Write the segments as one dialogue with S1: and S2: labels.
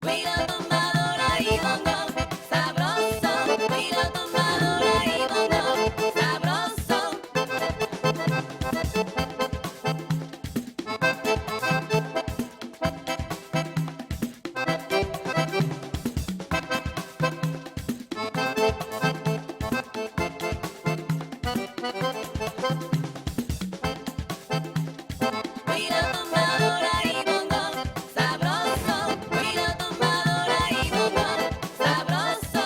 S1: Cuida tumbadora y bongo, sabroso. Cuida tumbadora y bongo, sabroso. Cuida tumbadora y bongo, sabroso. Cuida tumbadora y bongo, sabroso.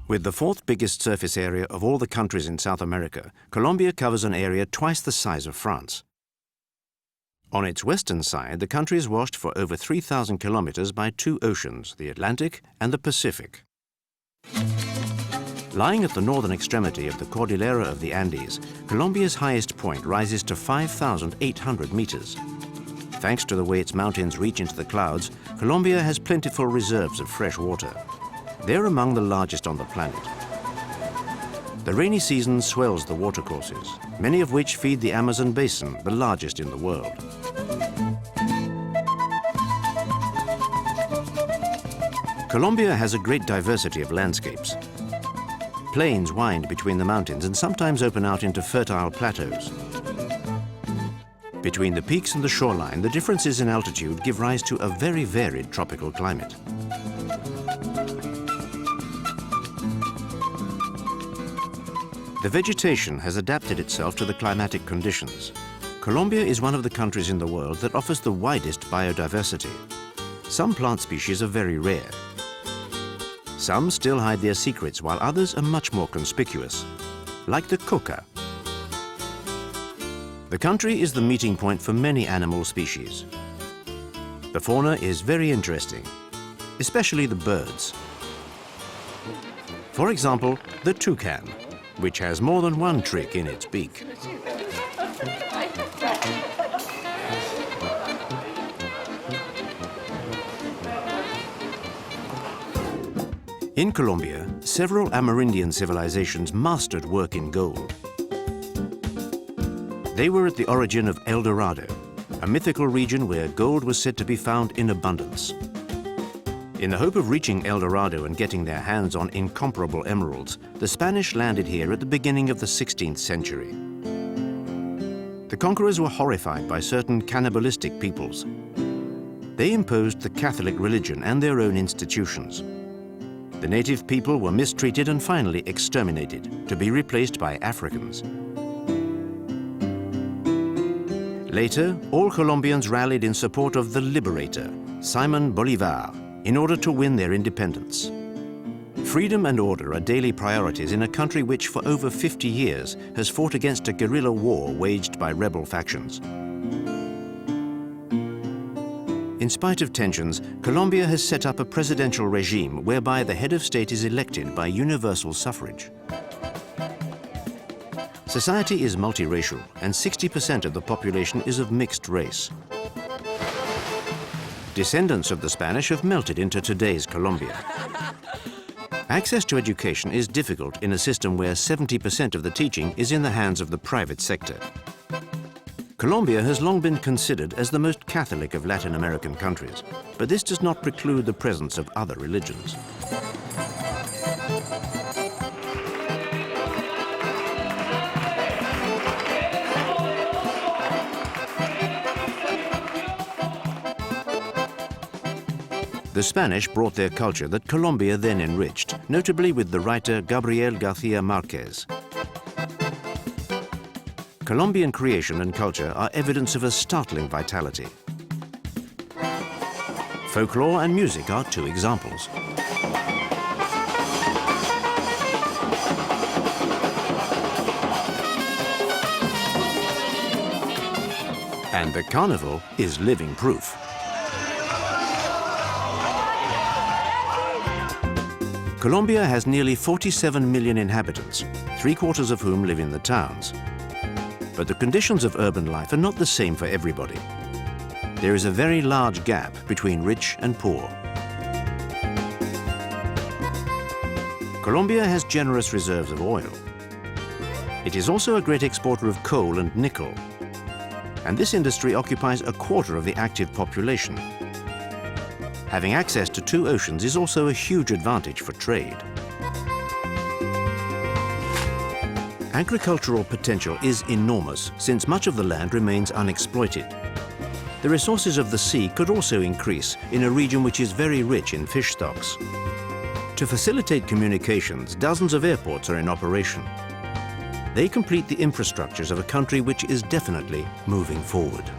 S2: With the fourth biggest surface area of all the countries in South America, Colombia covers an area twice the size of France. On its western side, the country is washed for over 3,000 kilometers by two oceans, the Atlantic and the Pacific. Lying at the northern extremity of the Cordillera of the Andes, Colombia's highest point rises to 5,800 meters. Thanks to the way its mountains reach into the clouds, Colombia has plentiful reserves of fresh water. They're among the largest on the planet. The rainy season swells the watercourses, many of which feed the Amazon basin, the largest in the world. Colombia has a great diversity of landscapes. Plains wind between the mountains and sometimes open out into fertile plateaus. Between the peaks and the shoreline, the differences in altitude give rise to a very varied tropical climate. The vegetation has adapted itself to the climatic conditions. Colombia is one of the countries in the world that offers the widest biodiversity. Some plant species are very rare. Some still hide their secrets, while others are much more conspicuous, like the coca. The country is the meeting point for many animal species. The fauna is very interesting, especially the birds. For example, the toucan, which has more than one trick in its beak. In Colombia, several Amerindian civilizations mastered work in gold. They were at the origin of El Dorado, a mythical region where gold was said to be found in abundance. In the hope of reaching El Dorado and getting their hands on incomparable emeralds, the Spanish landed here at the beginning of the 16th century. The conquerors were horrified by certain cannibalistic peoples. They imposed the Catholic religion and their own institutions. The native people were mistreated and finally exterminated, to be replaced by Africans. Later, all Colombians rallied in support of the liberator, Simon Bolivar, in order to win their independence. Freedom and order are daily priorities in a country which for over 50 years has fought against a guerrilla war waged by rebel factions. In spite of tensions, Colombia has set up a presidential regime whereby the head of state is elected by universal suffrage. Society is multiracial, and 60% of the population is of mixed race. Descendants of the Spanish have melted into today's Colombia. Access to education is difficult in a system where 70% of the teaching is in the hands of the private sector. Colombia has long been considered as the most Catholic of Latin American countries, but this does not preclude the presence of other religions. The Spanish brought their culture that Colombia then enriched, notably with the writer Gabriel García Márquez. Colombian creation and culture are evidence of a startling vitality. Folklore and music are two examples. And the carnival is living proof. Colombia has nearly 47 million inhabitants, 3/4 of whom live in the towns. But the conditions of urban life are not the same for everybody. There is a very large gap between rich and poor. Colombia has generous reserves of oil. It is also a great exporter of coal and nickel. And this industry occupies 1/4 of the active population. Having access to 2 oceans is also a huge advantage for trade. Agricultural potential is enormous, since much of the land remains unexploited. The resources of the sea could also increase in a region which is very rich in fish stocks. To facilitate communications, dozens of airports are in operation. They complete the infrastructures of a country which is definitely moving forward.